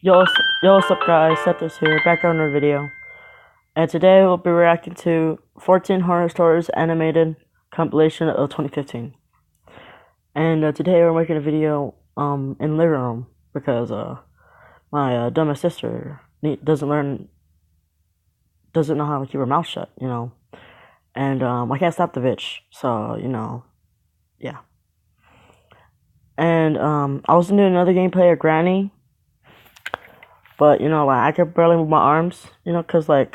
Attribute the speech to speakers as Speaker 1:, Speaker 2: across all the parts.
Speaker 1: What's up guys, Sethos here, back on another video. And today we'll be reacting to 14 Horror Stories Animated Compilation of 2015. And today we're making a video in the living room because my dumbest sister doesn't know how to keep her mouth shut, you know. And I can't stop the bitch, so yeah. And I was doing another gameplay of Granny. But, I could barely move my arms, cause, I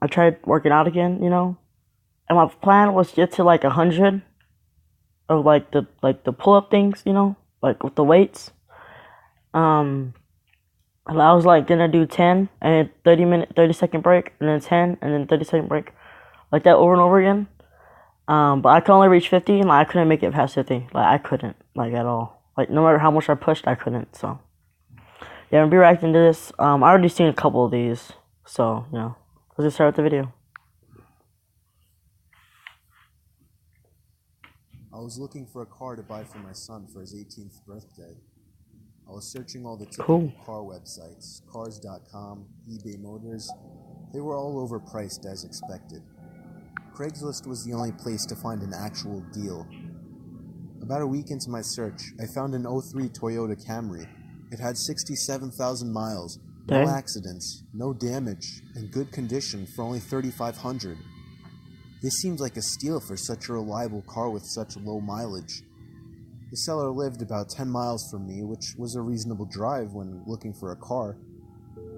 Speaker 1: tried working out again, and my plan was to get to, 100 of, the pull-up things, with the weights. And I was, gonna do 10, and 30-second break, and then 10, and then 30-second break, like that over and over again. But I could only reach 50, and, I couldn't make it past 50, I couldn't, at all. No matter how much I pushed, I couldn't, so. Yeah, I'm gonna be reacting to this. I already seen a couple of these, so let's just start with the video.
Speaker 2: I was looking for a car to buy for my son for his 18th birthday. I was searching all the typical car websites, Cars.com, eBay Motors. They were all overpriced as expected. Craigslist was the only place to find an actual deal. About a week into my search, I found an 03 Toyota Camry. It had 67,000 miles, no accidents, no damage, and good condition for only $3,500. This seems like a steal for such a reliable car with such low mileage. The seller lived about 10 miles from me, which was a reasonable drive when looking for a car.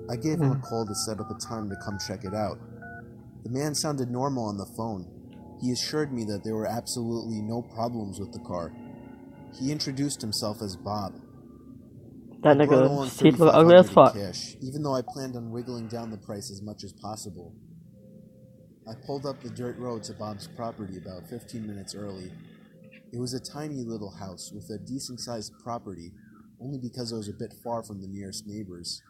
Speaker 2: I gave him a call to set up a time to come check it out. The man sounded normal on the phone. He assured me that there were absolutely no problems with the car. He introduced himself as Bob.
Speaker 1: That nigga seemed ugly as fuck.
Speaker 2: Cash, even though I planned on wiggling down the price as much as possible. I pulled up the dirt road to Bob's property about 15 minutes early. It was a tiny little house with a decent-sized property, only because it was a bit far from the nearest neighbors.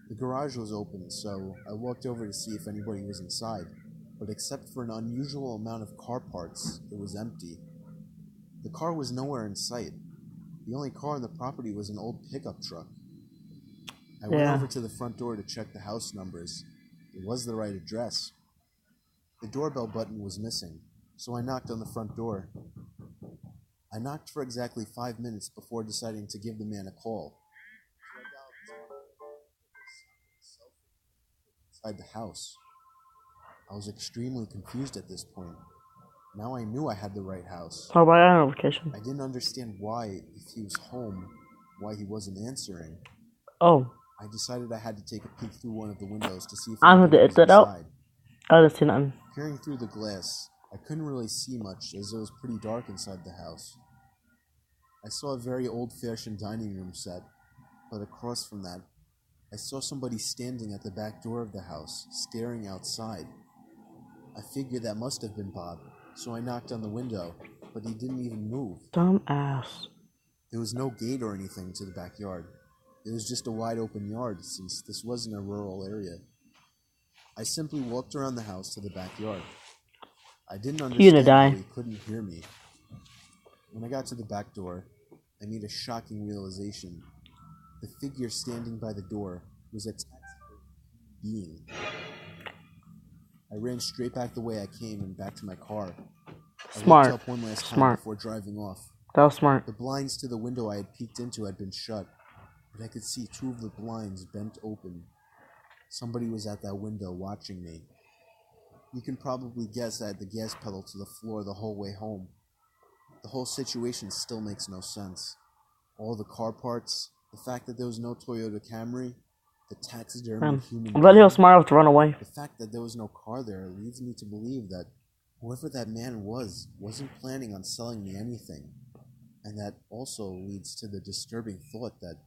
Speaker 2: The garage was open, so I walked over to see if anybody was inside, but except for an unusual amount of car parts, it was empty. The car was nowhere in sight. The only car on the property was an old pickup truck. I went over to the front door to check the house numbers. It was the right address. The doorbell button was missing, so I knocked on the front door. I knocked for exactly 5 minutes before deciding to give the man a call. Inside the house. I was extremely confused at this point. Now I knew I had the right house.
Speaker 1: Oh, by notification.
Speaker 2: I didn't understand why, if he was home, why he wasn't answering.
Speaker 1: Oh.
Speaker 2: I decided I had to take a peek through one of the windows to see if
Speaker 1: I
Speaker 2: anybody was inside.
Speaker 1: I didn't see nothing.
Speaker 2: Peering through the glass, I couldn't really see much as it was pretty dark inside the house. I saw a very old-fashioned dining room set, but across from that, I saw somebody standing at the back door of the house, staring outside. I figured that must have been Bob, so I knocked on the window, but he didn't even move.
Speaker 1: Dumb ass.
Speaker 2: There was no gate or anything to the backyard. It was just a wide-open yard, since this wasn't a rural area. I simply walked around the house to the backyard. I didn't understand how he couldn't hear me. When I got to the back door, I made a shocking realization. The figure standing by the door was a taxidermy being. I ran straight back the way I came and back to my car. I looked up one last time before driving off.
Speaker 1: That was smart.
Speaker 2: The blinds to the window I had peeked into had been shut, but I could see 2 of the blinds bent open. Somebody was at that window watching me. You can probably guess I had the gas pedal to the floor the whole way home. The whole situation still makes no sense. All the car parts, the fact that there was no Toyota Camry, the taxidermy human being.
Speaker 1: But he was smart enough to run away.
Speaker 2: The fact that there was no car there leads me to believe that whoever that man wasn't planning on selling me anything. And that also leads to the disturbing thought that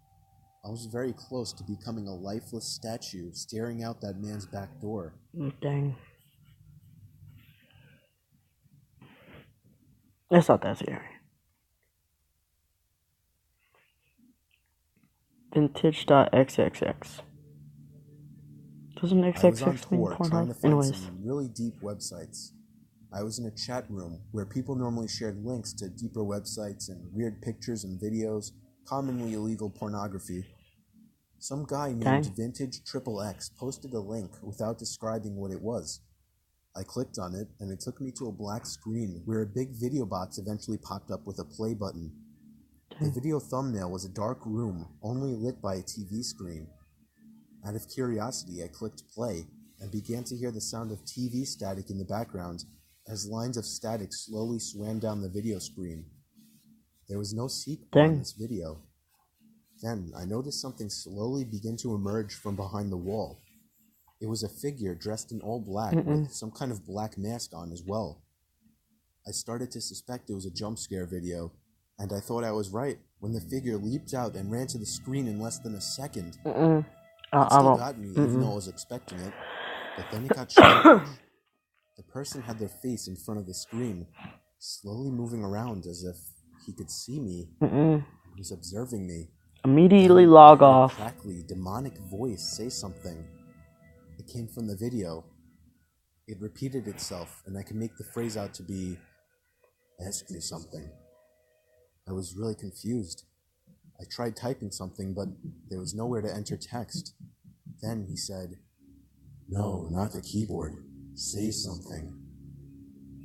Speaker 2: I was very close to becoming a lifeless statue staring out that man's back door.
Speaker 1: Dang. It's not that scary. Vintage.xxx. Doesn't XXX mean Pornhub? Anyways.
Speaker 2: Some really deep websites. I was in a chat room where people normally shared links to deeper websites and weird pictures and videos. commonly illegal pornography. Some guy named
Speaker 1: Dang.
Speaker 2: Vintage XXX posted a link without describing what it was. I clicked on it, and it took me to a black screen where a big video box eventually popped up with a play button. The video thumbnail was a dark room, only lit by a TV screen. Out of curiosity, I clicked play, and began to hear the sound of TV static in the background as lines of static slowly swam down the video screen. There was no seek bar in this video. Then I noticed something slowly begin to emerge from behind the wall. It was a figure dressed in all black with some kind of black mask on as well. I started to suspect it was a jump scare video, and I thought I was right when the figure leaped out and ran to the screen in less than a second. It still got me, even though I was expecting it, but then it got strange. The person had their face in front of the screen, slowly moving around as if he could see me. He was observing me.
Speaker 1: Immediately log off.
Speaker 2: A crackly, demonic voice say something. It came from the video. It repeated itself, and I could make the phrase out to be, "Ask me something." I was really confused. I tried typing something, but there was nowhere to enter text. Then he said, "No, not the keyboard. Say something."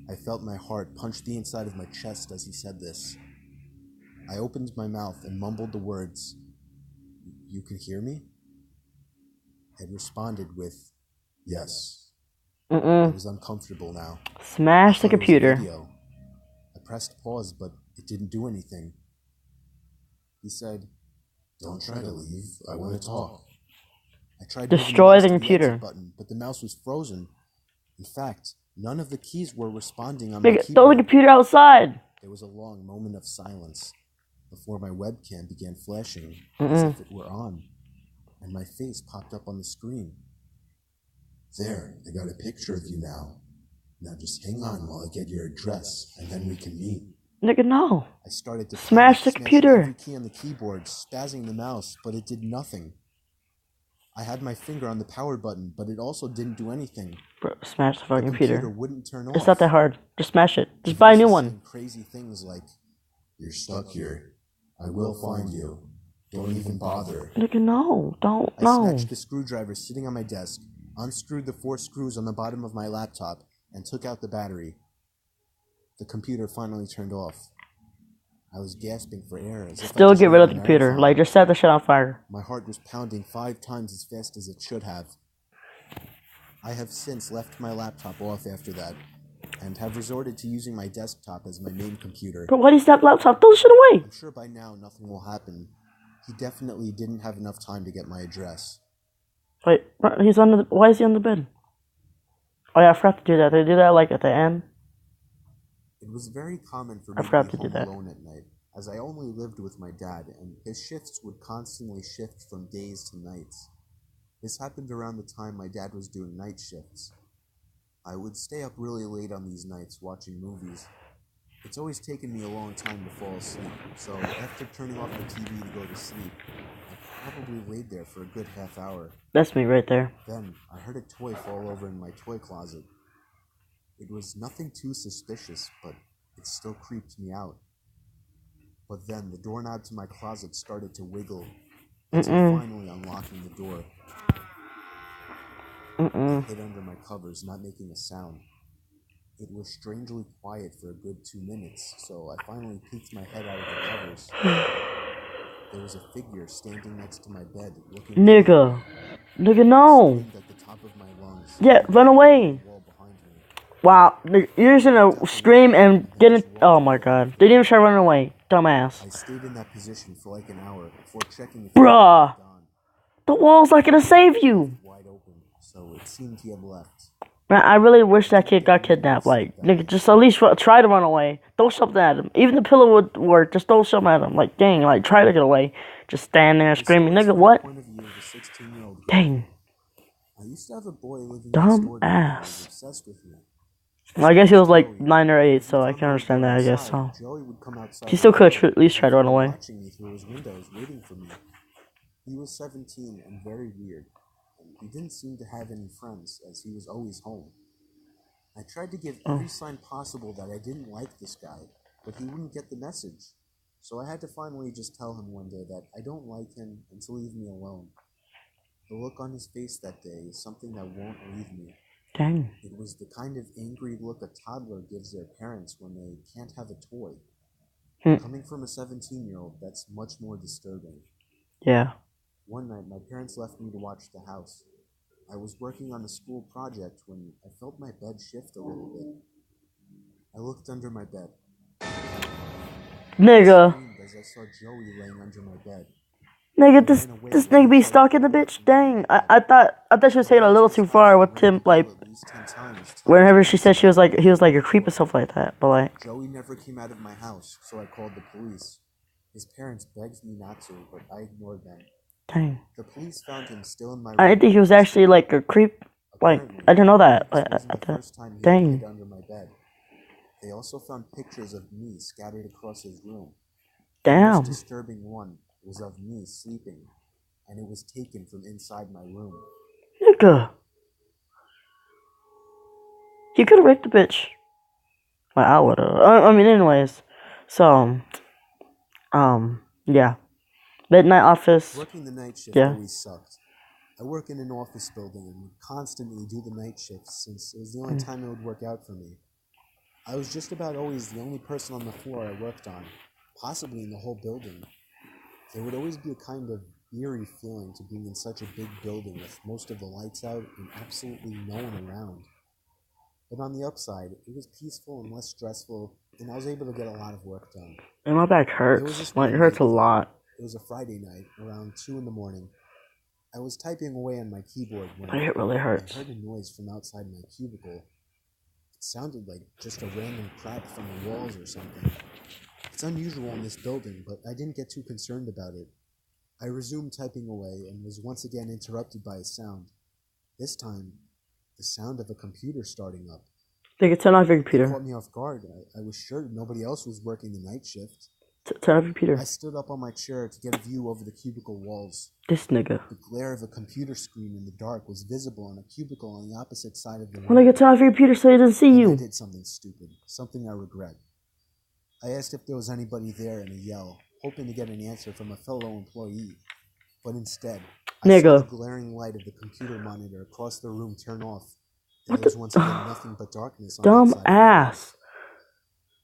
Speaker 2: I felt my heart punch the inside of my chest as he said this. I opened my mouth and mumbled the words, "You can hear me?" It responded with, "Yes." I was uncomfortable now.
Speaker 1: Smash the computer.
Speaker 2: I pressed pause, but it didn't do anything. He said, "Don't try to leave. I want to talk." I tried
Speaker 1: Destroy the
Speaker 2: moving mouse to
Speaker 1: computer.
Speaker 2: exit button, but the mouse was frozen. In fact, none of the keys were responding on my
Speaker 1: Throw the
Speaker 2: keyboard.
Speaker 1: computer outside.
Speaker 2: There was a long moment of silence before my webcam began flashing as if it were on, and my face popped up on the screen. "There, I got a picture of you now. Now just hang on while I get your address, and then we can meet."
Speaker 1: Nigga, no.
Speaker 2: I started to
Speaker 1: Smash the
Speaker 2: smashing
Speaker 1: computer.
Speaker 2: every key on the keyboard, spazzing the mouse, but it did nothing. I had my finger on the power button, but it also didn't do anything.
Speaker 1: Bro, smash the fucking
Speaker 2: The computer
Speaker 1: computer.
Speaker 2: wouldn't turn off.
Speaker 1: It's not that hard. Just smash it. Just buy a new
Speaker 2: Voices
Speaker 1: one.
Speaker 2: saying crazy things like, "You're stuck here. I will find you. Don't even bother."
Speaker 1: Nigga, no. Don't.
Speaker 2: I
Speaker 1: No.
Speaker 2: snatched the screwdriver sitting on my desk, unscrewed the 4 screws on the bottom of my laptop, and took out the battery. The computer finally turned off. I was gasping for air. As if I
Speaker 1: Still
Speaker 2: just
Speaker 1: get rid
Speaker 2: ran
Speaker 1: of
Speaker 2: a
Speaker 1: the computer.
Speaker 2: marathon.
Speaker 1: Like, just set the shit on fire.
Speaker 2: My heart was pounding 5 times as fast as it should have. I have since left my laptop off after that, and have resorted to using my desktop as my main computer.
Speaker 1: Bro, why do you stop laptop? Throw the shit away.
Speaker 2: I'm sure by now nothing will happen. He definitely didn't have enough time to get my address.
Speaker 1: Wait, he's on the. Why is he on the bed? Oh yeah, I forgot to do that. They do that like at the end.
Speaker 2: It was very common for
Speaker 1: I
Speaker 2: me
Speaker 1: forgot
Speaker 2: to
Speaker 1: to
Speaker 2: be
Speaker 1: do
Speaker 2: home
Speaker 1: that.
Speaker 2: alone at night, as I only lived with my dad, and his shifts would constantly shift from days to nights. This happened around the time my dad was doing night shifts. I would stay up really late on these nights watching movies. It's always taken me a long time to fall asleep, so after turning off the TV to go to sleep, I probably laid there for a good half hour.
Speaker 1: That's me right there.
Speaker 2: Then I heard a toy fall over in my toy closet. It was nothing too suspicious, but it still creeped me out. But then the doorknob to my closet started to wiggle until finally unlocking the door. I hid under my covers, not making a sound. It was strangely quiet for a good 2 minutes, so I finally peeked my head out of the covers. There was a figure standing next to my bed, looking
Speaker 1: Nigga, no.
Speaker 2: screamed at the top of my lungs.
Speaker 1: Yeah, run away.
Speaker 2: Wall behind me.
Speaker 1: Wow, you're just gonna scream and get it. Oh my god, they didn't even try running away, dumbass.
Speaker 2: I stayed in that position for like an hour before checking if
Speaker 1: Bruh.
Speaker 2: he was gone.
Speaker 1: The wall's not gonna save you.
Speaker 2: Wide open, so it seemed he had left.
Speaker 1: Man, I really wish that kid got kidnapped. Like, nigga, just at least try to run away. Throw something at him. Even the pillow would work. Just throw something at him. Like, dang, like, try to get away. Just stand there screaming, nigga, what?
Speaker 2: Point of view of a 16-year-old girl.
Speaker 1: Dang.
Speaker 2: I used to have a boy living
Speaker 1: Dumb
Speaker 2: next door to me who was
Speaker 1: ass.
Speaker 2: obsessed with me.
Speaker 1: Well, I guess he was like 9 or 8, so I can understand that, I guess, so.
Speaker 2: Joey would come outside
Speaker 1: He still could at least try to run away.
Speaker 2: watching me through his windows, waiting for me. He was 17 and very weird. And he didn't seem to have any friends, as he was always home. I tried to give every sign possible that I didn't like this guy, but he wouldn't get the message. So I had to finally just tell him one day that I don't like him and to leave me alone. The look on his face that day is something that won't leave me.
Speaker 1: Dang.
Speaker 2: It was the kind of angry look a toddler gives their parents when they can't have a toy. Coming from a 17-year-old, that's much more disturbing.
Speaker 1: Yeah.
Speaker 2: One night, my parents left me to watch the house. I was working on a school project when I felt my bed shift a little bit. I looked under my bed.
Speaker 1: Nigga.
Speaker 2: I screamed as I saw Joey laying under my bed.
Speaker 1: Nigga, this nigga be stalking the bitch? Dang. I thought she was taking it a little too far with him, like, whenever she said he was like a creep or stuff like that, but like.
Speaker 2: Joey never came out of my house, so I called the police. His parents begged me not to, but I ignored them.
Speaker 1: Dang.
Speaker 2: The police found him still in my room.
Speaker 1: I didn't think he was actually like a creep. Like, I didn't know that. Dang.
Speaker 2: Under my bed. They also found pictures of me scattered across his room.
Speaker 1: Damn.
Speaker 2: The most disturbing one was of me sleeping, and it was taken from inside my room.
Speaker 1: Nigga. He could have raped the bitch. Well, I would have. I mean, anyways. So, yeah. Midnight office.
Speaker 2: Working the night shift
Speaker 1: Yeah.
Speaker 2: always sucked. I work in an office building and would constantly do the night shifts since it was the only time it would work out for me. I was just about always the only person on the floor I worked on, possibly in the whole building. There would always be a kind of eerie feeling to being in such a big building with most of the lights out and absolutely no one around. But on the upside, it was peaceful and less stressful, and I was able to get a lot of work done.
Speaker 1: And my back hurts. Like, it hurts a lot.
Speaker 2: It was a Friday night, around 2 in the morning. I was typing away on my keyboard when
Speaker 1: It really hurts.
Speaker 2: I heard a noise from outside my cubicle. It sounded like just a random crack from the walls or something. It's unusual in this building, but I didn't get too concerned about it. I resumed typing away and was once again interrupted by a sound. This time, the sound of a computer starting up.
Speaker 1: They could turn off your
Speaker 2: It
Speaker 1: computer.
Speaker 2: caught me off guard. I was sure nobody else was working the night shift.
Speaker 1: Turn off your computer.
Speaker 2: I stood up on my chair to get a view over the cubicle walls.
Speaker 1: This nigga.
Speaker 2: The glare of a computer screen in the dark was visible on a cubicle on the opposite side of the room.
Speaker 1: Well, nigga, turn off your computer so he doesn't see
Speaker 2: I
Speaker 1: you.
Speaker 2: did something stupid, something I regret. I asked if there was anybody there in a yell, hoping to get an answer from a fellow employee. But instead, I saw the glaring light of the computer monitor across the room turn off. And there was once again nothing but darkness on
Speaker 1: Dumb
Speaker 2: that side.
Speaker 1: ass.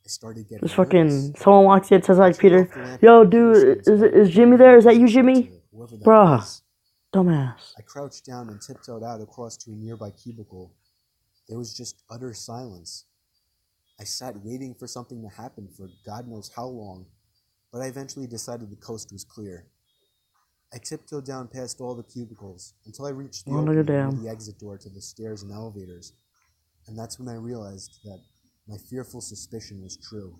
Speaker 2: I started getting
Speaker 1: This fucking
Speaker 2: nervous.
Speaker 1: someone walks in, says like Peter, yo dude, is Jimmy there? Is that you, Jimmy? Bruh. Dumbass.
Speaker 2: I crouched down and tiptoed out across to a nearby cubicle. There was just utter silence. I sat waiting for something to happen for God knows how long, but I eventually decided the coast was clear. I tiptoed down past all the cubicles until I reached the opening near the exit door to the stairs and elevators, and that's when I realized that my fearful suspicion was true.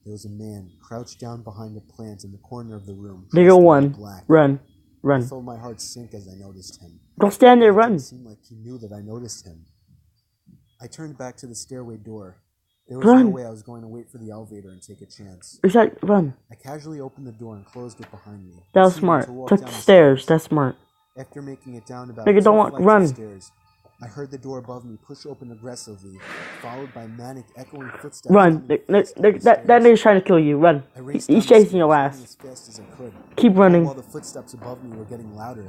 Speaker 2: There was a man crouched down behind a plant in the corner of the room.
Speaker 1: Nigga one. Run.
Speaker 2: I felt my heart sink as I noticed him.
Speaker 1: Don't stand there, run.
Speaker 2: It seemed like he knew that I noticed him. I turned back to the stairway door. There was no way I was going to wait for the elevator and take a chance.
Speaker 1: Run.
Speaker 2: I casually opened the door and closed it behind me.
Speaker 1: That was smart. Took the stairs. That's smart.
Speaker 2: After making it down about
Speaker 1: Nigga, don't
Speaker 2: 2 flights
Speaker 1: run.
Speaker 2: of stairs, I heard the door above me push open aggressively, followed by manic, echoing footsteps.
Speaker 1: Run. That nigga's trying to kill you. Run. He's chasing your ass.
Speaker 2: As fast as I could.
Speaker 1: Keep running.
Speaker 2: While the footsteps above me were getting louder,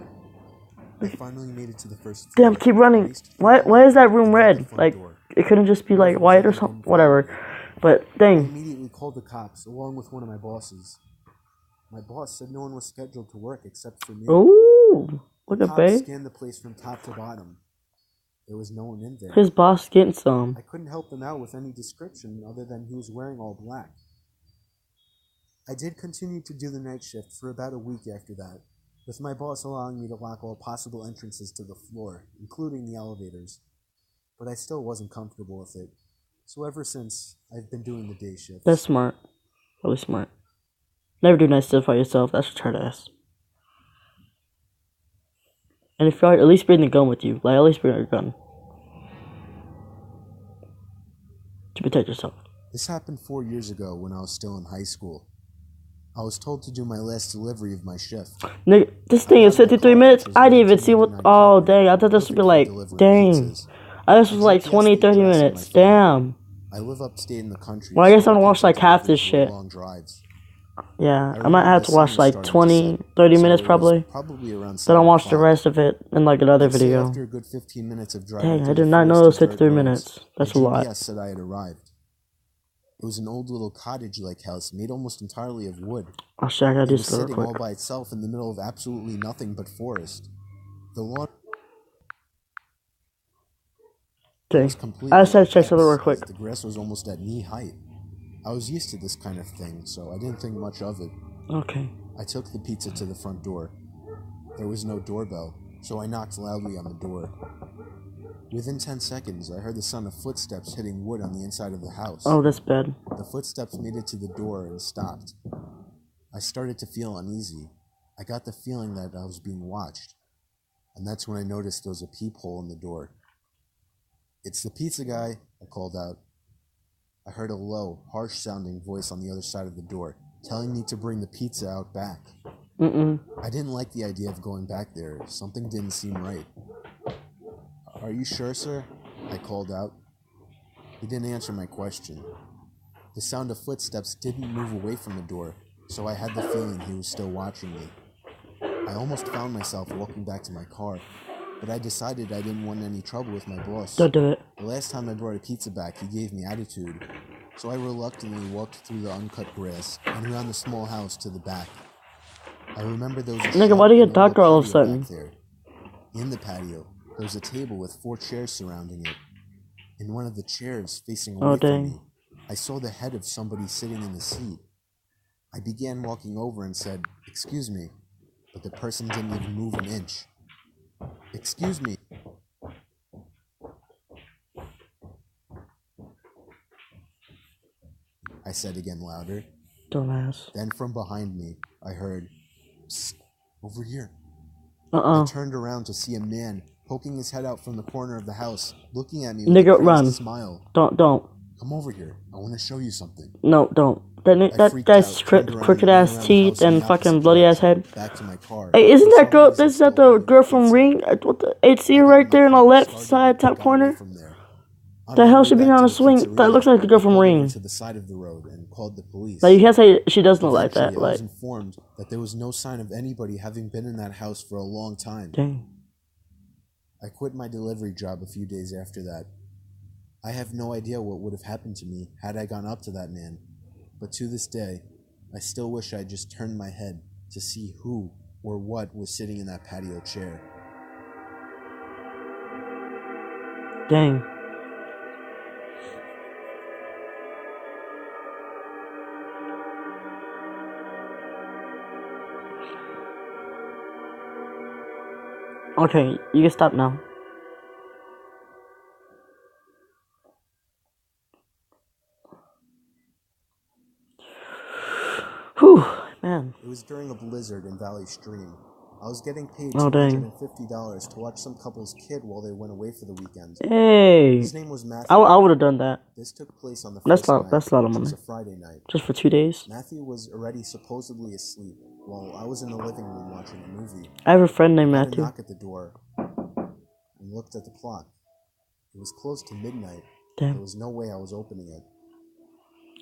Speaker 2: I finally made it to the first floor.
Speaker 1: Damn, keep running. Why is that room red? Like, it couldn't just be like white or something. Whatever. But
Speaker 2: I
Speaker 1: dang.
Speaker 2: immediately called the cops, along with one of my bosses. My boss said no one was scheduled to work except for me.
Speaker 1: Ooh, look at
Speaker 2: Cops
Speaker 1: babe.
Speaker 2: scanned the place from top to bottom. There was no one in there.
Speaker 1: His boss getting some.
Speaker 2: I couldn't help them out with any description other than he was wearing all black. I did continue to do the night shift for about a week after that, with my boss allowing me to lock all possible entrances to the floor, including the elevators. But I still wasn't comfortable with it. So ever since, I've been doing the day shifts.
Speaker 1: That's smart. Really smart. Never do night stuff by yourself. That's retarded ass. And if you're at least bring the gun with you. Like, at least bring your gun. To protect yourself.
Speaker 2: This happened 4 years ago when I was still in high school. I was told to do my last delivery of my shift.
Speaker 1: Nigga, this thing is 53 minutes? I didn't even see what... Oh, dang. I thought this would be like... Dang. This was like 20, 30 minutes. Damn.
Speaker 2: I live upstate in the country.
Speaker 1: Well, I guess I'm gonna watch like half this shit.
Speaker 2: Long drives.
Speaker 1: Yeah,
Speaker 2: I
Speaker 1: I might
Speaker 2: remember
Speaker 1: have
Speaker 2: the
Speaker 1: to
Speaker 2: sun
Speaker 1: watch
Speaker 2: was
Speaker 1: like
Speaker 2: starting to
Speaker 1: 20,
Speaker 2: set,
Speaker 1: 30
Speaker 2: so
Speaker 1: minutes
Speaker 2: it was
Speaker 1: probably.
Speaker 2: probably around
Speaker 1: Then
Speaker 2: 7
Speaker 1: I'll watch the
Speaker 2: o'clock.
Speaker 1: rest of it in like another
Speaker 2: I'd say
Speaker 1: video.
Speaker 2: after a good 15 minutes of driving
Speaker 1: Dang, I
Speaker 2: through
Speaker 1: did
Speaker 2: the
Speaker 1: not know it was
Speaker 2: forested dirt
Speaker 1: 53
Speaker 2: roads,
Speaker 1: minutes.
Speaker 2: my
Speaker 1: That's a lot.
Speaker 2: GPS said I had arrived. It was an old little cottage-like house made almost entirely of wood.
Speaker 1: Oh shit, I gotta
Speaker 2: It
Speaker 1: do
Speaker 2: was
Speaker 1: this real
Speaker 2: sitting all
Speaker 1: quick.
Speaker 2: by itself in the middle of absolutely nothing but forest. The lawn
Speaker 1: Okay,
Speaker 2: was
Speaker 1: I
Speaker 2: completely
Speaker 1: just had to check something real
Speaker 2: ukept,
Speaker 1: quick.
Speaker 2: as the grass was almost at knee height. I was used to this kind of thing, so I didn't think much of it.
Speaker 1: Okay.
Speaker 2: I took the pizza to the front door. There was no doorbell, so I knocked loudly on the door. Within 10 seconds, I heard the sound of footsteps hitting wood on the inside of the house.
Speaker 1: Oh, that's bad.
Speaker 2: The footsteps made it to the door and stopped. I started to feel uneasy. I got the feeling that I was being watched. And that's when I noticed there was a peephole in the door. "It's the pizza guy," I called out. I heard a low, harsh-sounding voice on the other side of the door, telling me to bring the pizza out back. I didn't like the idea of going back there. Something didn't seem right. "Are you sure, sir?" I called out. He didn't answer my question. The sound of footsteps didn't move away from the door, so I had the feeling he was still watching me. I almost found myself walking back to my car, but I decided I didn't want any trouble with my boss.
Speaker 1: Don't do it.
Speaker 2: The last time I brought a pizza back, he gave me attitude, so I reluctantly walked through the uncut grass and around the small house to the back. I remember there was a
Speaker 1: Nigga, why do you
Speaker 2: shed
Speaker 1: get darker all of a
Speaker 2: patio
Speaker 1: sudden?
Speaker 2: back there. In the patio, there was a table with 4 chairs surrounding it. In one of the chairs, facing away
Speaker 1: Oh,
Speaker 2: from
Speaker 1: dang.
Speaker 2: me, I saw the head of somebody sitting in the seat. I began walking over and said, "Excuse me," but the person didn't even move an inch. "Excuse me," I said again louder.
Speaker 1: Dumbass.
Speaker 2: Then from behind me, I heard, "Psst, over here."
Speaker 1: Uh-uh.
Speaker 2: I turned around to see a man poking his head out from the corner of the house, looking at me with
Speaker 1: Nigga,
Speaker 2: a crazy
Speaker 1: run.
Speaker 2: smile.
Speaker 1: Don't.
Speaker 2: "Come over here. I want to show you something."
Speaker 1: No, don't.
Speaker 2: I
Speaker 1: That
Speaker 2: freaked
Speaker 1: guy's
Speaker 2: out, turned around,
Speaker 1: crooked
Speaker 2: and ran
Speaker 1: ass
Speaker 2: around the
Speaker 1: teeth
Speaker 2: house in
Speaker 1: and
Speaker 2: the
Speaker 1: fucking
Speaker 2: opposite
Speaker 1: bloody ass
Speaker 2: direction,
Speaker 1: head.
Speaker 2: back to my car.
Speaker 1: Hey, isn't
Speaker 2: For
Speaker 1: that
Speaker 2: some
Speaker 1: girl?
Speaker 2: reason,
Speaker 1: This is that
Speaker 2: still
Speaker 1: the
Speaker 2: holding
Speaker 1: girl
Speaker 2: the
Speaker 1: from
Speaker 2: pizza.
Speaker 1: Ring? What the? It's
Speaker 2: I
Speaker 1: you
Speaker 2: got in
Speaker 1: right
Speaker 2: my
Speaker 1: there in the
Speaker 2: car and
Speaker 1: left
Speaker 2: started
Speaker 1: side
Speaker 2: and
Speaker 1: top
Speaker 2: got away
Speaker 1: corner.
Speaker 2: from there. On
Speaker 1: The
Speaker 2: my
Speaker 1: hell
Speaker 2: way
Speaker 1: should be
Speaker 2: back
Speaker 1: on
Speaker 2: to
Speaker 1: a
Speaker 2: the
Speaker 1: swing? That
Speaker 2: pizzeria,
Speaker 1: looks like the girl
Speaker 2: I
Speaker 1: from
Speaker 2: pulled over
Speaker 1: Ring.
Speaker 2: to the side of the road and called the police.
Speaker 1: Like you can't say she does not like
Speaker 2: Eventually,
Speaker 1: that.
Speaker 2: I was
Speaker 1: Like,
Speaker 2: informed that there was no sign of anybody having been in that house for a long time.
Speaker 1: dang.
Speaker 2: I quit my delivery job a few days after that. I have no idea what would have happened to me had I gone up to that man, but to this day, I still wish I had just turned my head to see who or what was sitting in that patio chair.
Speaker 1: Dang. Okay, you can stop now. Whew, man.
Speaker 2: It was during a blizzard in Valley Stream. I was getting paid
Speaker 1: Oh, dang.
Speaker 2: $250 to watch some couple's kid while they went away for the weekend.
Speaker 1: Hey.
Speaker 2: His name was Matthew.
Speaker 1: I would have done that.
Speaker 2: This took place on the
Speaker 1: That's
Speaker 2: first
Speaker 1: a lot.
Speaker 2: night,
Speaker 1: That's a lot of
Speaker 2: which
Speaker 1: money.
Speaker 2: was a Friday night.
Speaker 1: Just for 2 days.
Speaker 2: Matthew was already supposedly asleep while I was in the living room watching a movie.
Speaker 1: I have a friend named
Speaker 2: I had a
Speaker 1: Matthew.
Speaker 2: knock at the door and looked at the clock. It was close to midnight.
Speaker 1: Damn.
Speaker 2: There was no way I was opening it.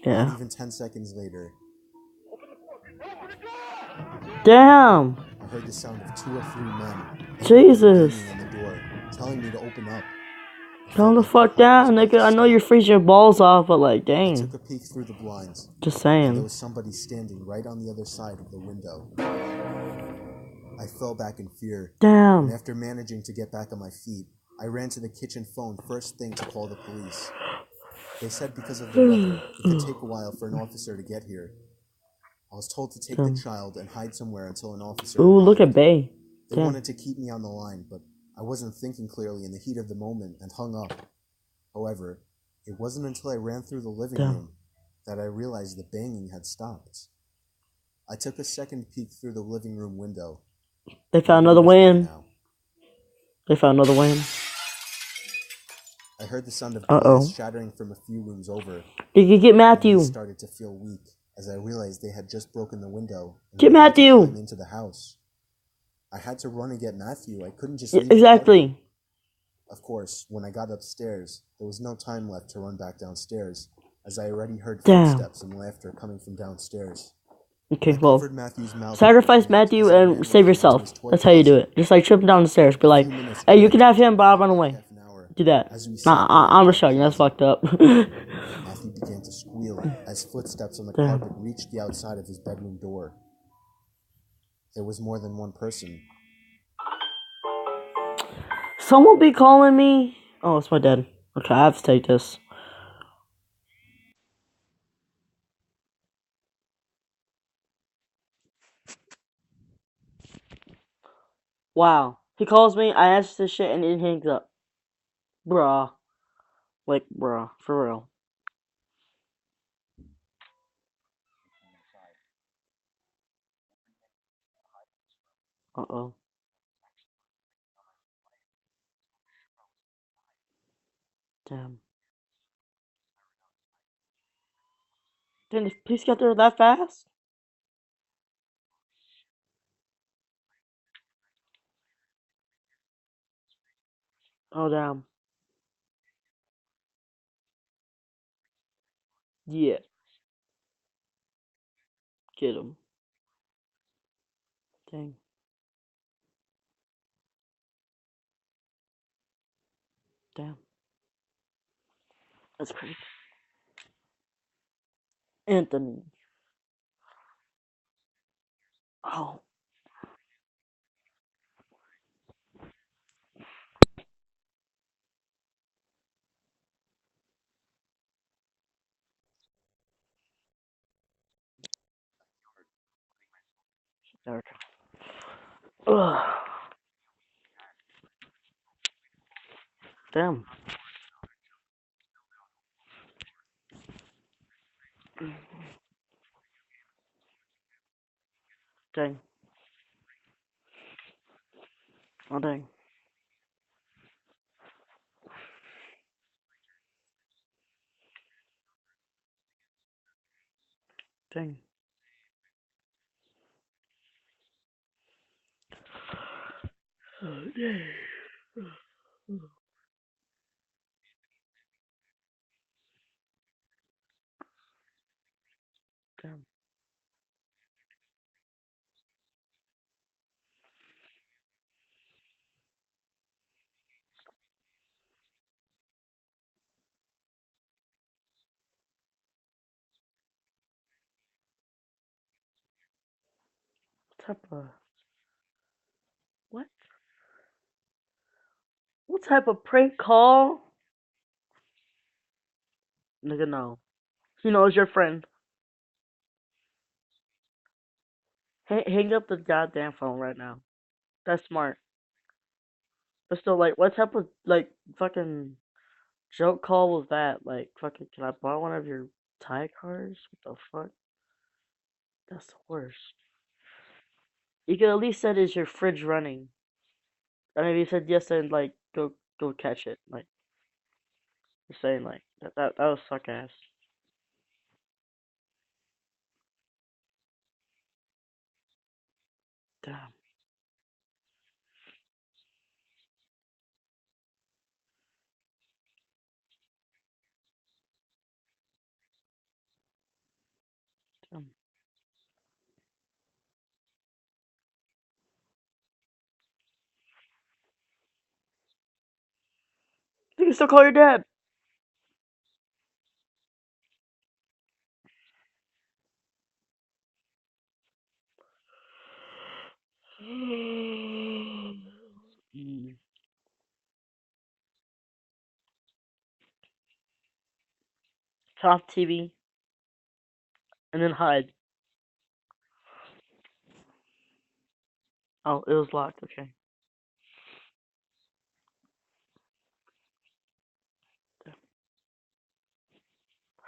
Speaker 1: Yeah.
Speaker 2: Not even 10 seconds later,
Speaker 1: Damn.
Speaker 2: I heard the sound of 2 or 3 men
Speaker 1: Jesus.
Speaker 2: banging on the door, telling me to open up.
Speaker 1: Calm the fuck down, nigga. I know you're freezing your balls off, but like,
Speaker 2: I
Speaker 1: dang.
Speaker 2: took a peek through the blinds.
Speaker 1: Just
Speaker 2: There
Speaker 1: saying.
Speaker 2: was somebody standing right on the other side of the window. I fell back in fear, and
Speaker 1: Damn.
Speaker 2: after managing to get back on my feet, I ran to the kitchen phone first thing to call the police. They said because of the weather, it could take a while for an officer to get here. I was told to take the child and hide somewhere until an officer
Speaker 1: Ooh, look
Speaker 2: arrived.
Speaker 1: at Bay.
Speaker 2: They
Speaker 1: Damn.
Speaker 2: wanted to keep me on the line, but I wasn't thinking clearly in the heat of the moment and hung up. However, it wasn't until I ran through the living
Speaker 1: Damn.
Speaker 2: room that I realized the banging had stopped. I took a second peek through the living room window.
Speaker 1: They found another win.
Speaker 2: Now,
Speaker 1: They found another win.
Speaker 2: I heard the sound of
Speaker 1: Uh-oh.
Speaker 2: glass shattering from a few rooms over.
Speaker 1: Did you get
Speaker 2: My
Speaker 1: Matthew?
Speaker 2: knees started to feel weak as I realized they had just broken the window and
Speaker 1: Get
Speaker 2: were about to
Speaker 1: Matthew!
Speaker 2: climb into the house. I had to run and get Matthew. I couldn't just
Speaker 1: Yeah,
Speaker 2: leave him.
Speaker 1: exactly.
Speaker 2: Of course, when I got upstairs, there was no time left to run back downstairs, as I already heard
Speaker 1: Damn.
Speaker 2: footsteps and laughter coming from downstairs.
Speaker 1: Okay,
Speaker 2: I
Speaker 1: well,
Speaker 2: covered Matthew's mouth with my
Speaker 1: sacrifice
Speaker 2: hand
Speaker 1: Matthew
Speaker 2: as I ran
Speaker 1: and
Speaker 2: with
Speaker 1: save
Speaker 2: him into
Speaker 1: yourself.
Speaker 2: his toy
Speaker 1: That's how you do
Speaker 2: closet.
Speaker 1: it. Just like trip him down the stairs. Be
Speaker 2: A
Speaker 1: like,
Speaker 2: few minutes
Speaker 1: hey, you
Speaker 2: dragged
Speaker 1: can have
Speaker 2: into
Speaker 1: him,
Speaker 2: a
Speaker 1: Bob. Run
Speaker 2: creepy
Speaker 1: away.
Speaker 2: half an hour
Speaker 1: Do that.
Speaker 2: as we sat in
Speaker 1: Nah,
Speaker 2: the
Speaker 1: I'm
Speaker 2: dark
Speaker 1: just showing you. That's
Speaker 2: closet.
Speaker 1: fucked up.
Speaker 2: Matthew began to squeal as footsteps on the
Speaker 1: Damn.
Speaker 2: carpet reached the outside of his bedroom door. There was more than one person.
Speaker 1: Someone be calling me. Oh, it's my dad. Okay, I have to take this. Wow. He calls me, I answer this shit, and it hangs up. Bruh. Like, bruh. For real. Uh-oh. Damn. Didn't the police get there that fast? Oh, damn. Yeah. Get him. Dang. Damn. That's crazy. Anthony. Oh. There we go. Ugh. Damn. Dang. Oh, dang. Dang. Oh, dang. Damn. What type of... What? What type of prank call? Nigga, no. He knows your friend. Hang up the goddamn phone right now. That's smart. But still, like, what type of, like, fucking joke call was that? Like, fucking, can I buy one of your Thai cars? What the fuck? That's the worst. You could at least said, is your fridge running? And if you said yes, then, like, go catch it. Like, you're saying, like, that was suck ass. Damn, damn. You can still call your dad. Mm. Turn off TV and then hide. Oh, it was locked. Okay.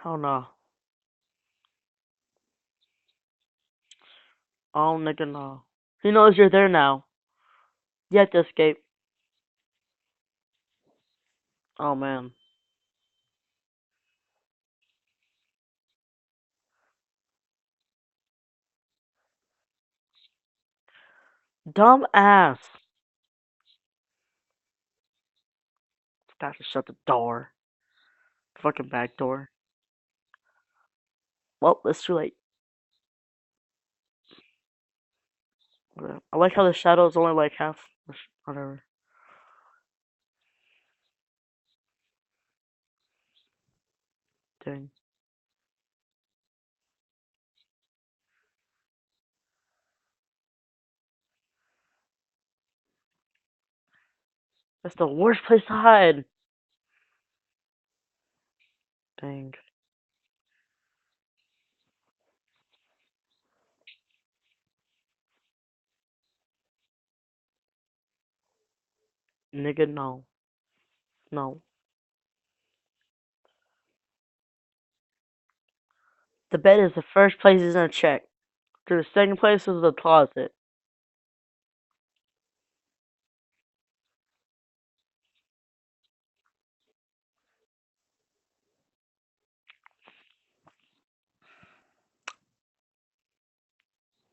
Speaker 1: Hell no. Oh, nigga, no. He knows you're there now. You have to escape. Oh, man. Dumb ass. Got to shut the door. Fucking back door. Well, it's too late. Okay. I like how the shadow is only like half. Whatever. Dang. That's the worst place to hide. Dang. Nigga, no. No. The bed is the first place he's gonna check. The second place is the closet.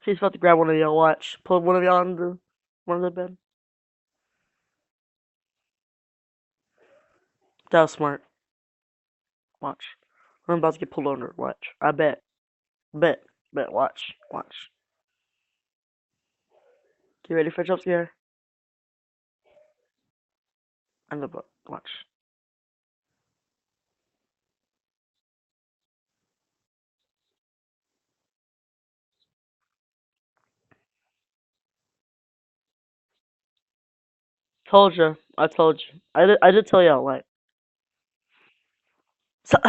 Speaker 1: She's about to grab one of y'all. Watch. Pull one of y'all into one of the bed. That was smart. Watch. I'm about to get pulled under. Watch. I bet. Bet. Bet. Watch. Watch. Get ready for a jump scare. And the book. Watch. Told you. I told you. I did tell y'all. Like,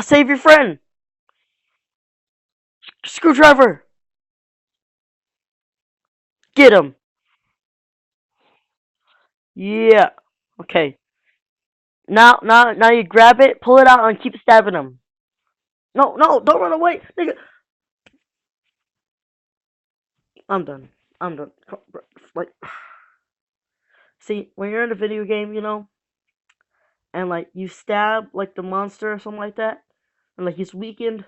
Speaker 1: save your friend. Screwdriver. Get him. Yeah. Okay. Now you grab it, pull it out, and keep stabbing him. No, no, don't run away, nigga. I'm done. I'm done. Like, see, when you're in a video game, and like you stab like the monster or something like that, and like he's weakened,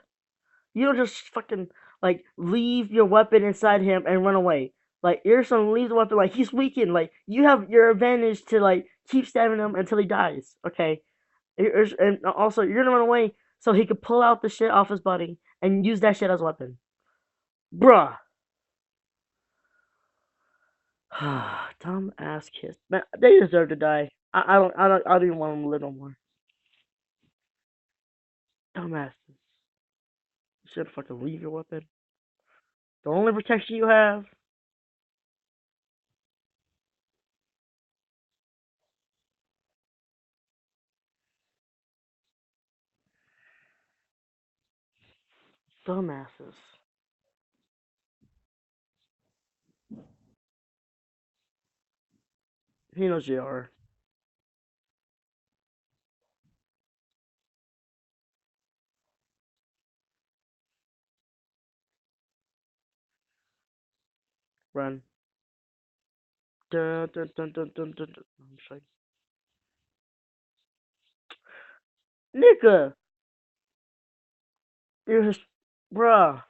Speaker 1: you don't just fucking like leave your weapon inside him and run away. Like you're just gonna leave the weapon like he's weakened. Like you have your advantage to like keep stabbing him until he dies. Okay, and also you're gonna run away so he could pull out the shit off his body and use that shit as a weapon, bruh. Dumb ass kids, man. They deserve to die. I don't even want them to live no more. Dumbasses. You should fucking leave your weapon. The only protection you have. Dumbasses. He knows you are. Run. Dun, dun, dun, dun, dun, dun, dun. I'm sorry. Nigga! You're just. Bruh.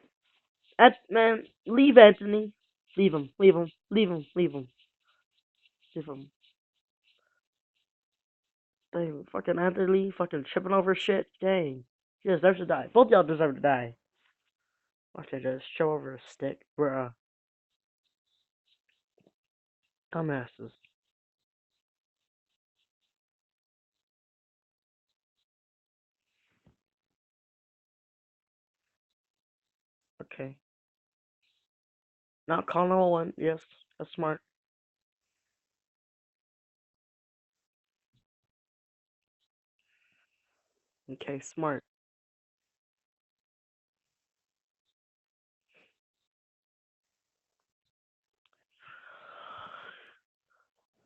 Speaker 1: Man, leave Anthony. Leave him. Leave him. Leave him. Leave him. Leave him. Dang, fucking Anthony fucking tripping over shit. Dang. He deserves to die. Both y'all deserve to die. Okay, just show over a stick. Bruh. Dumbasses. Okay. Now call 911. Yes, that's smart. Okay, smart.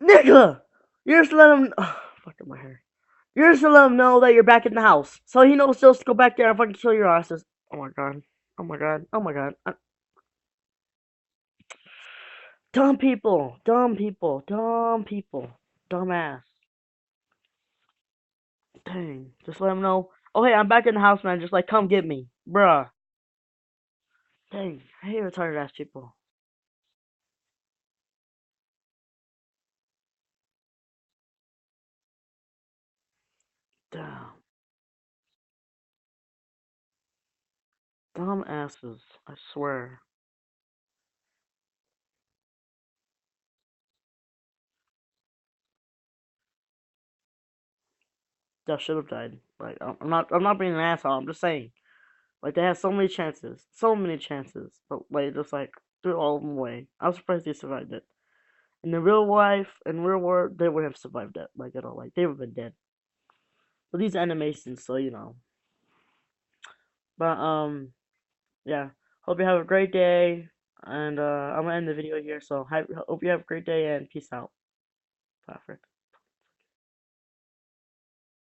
Speaker 1: Nigga! You're just let him. Oh, fuck up my hair. You're just to let him know that you're back in the house. So he knows just to go back there and fucking kill your asses. Oh my god. Oh my god. Oh my god. Dumb people. Dumb people. Dumb people. Dumbass. Dang. Just let him know. Oh hey, I'm back in the house, man. Just like come get me. Bruh. Dang. I hate retarded ass people. Damn. Dumb asses. I swear. that should have died. Like I'm not being an asshole. I'm just saying. Like they had so many chances, but like just like threw all of them away. I'm surprised they survived it. In the real life, in real world, they would have survived it. Like at all, like they would have been dead. But these animations, so you know. But yeah. Hope you have a great day, and I'm gonna end the video here. So hope you have a great day and peace out. Perfect.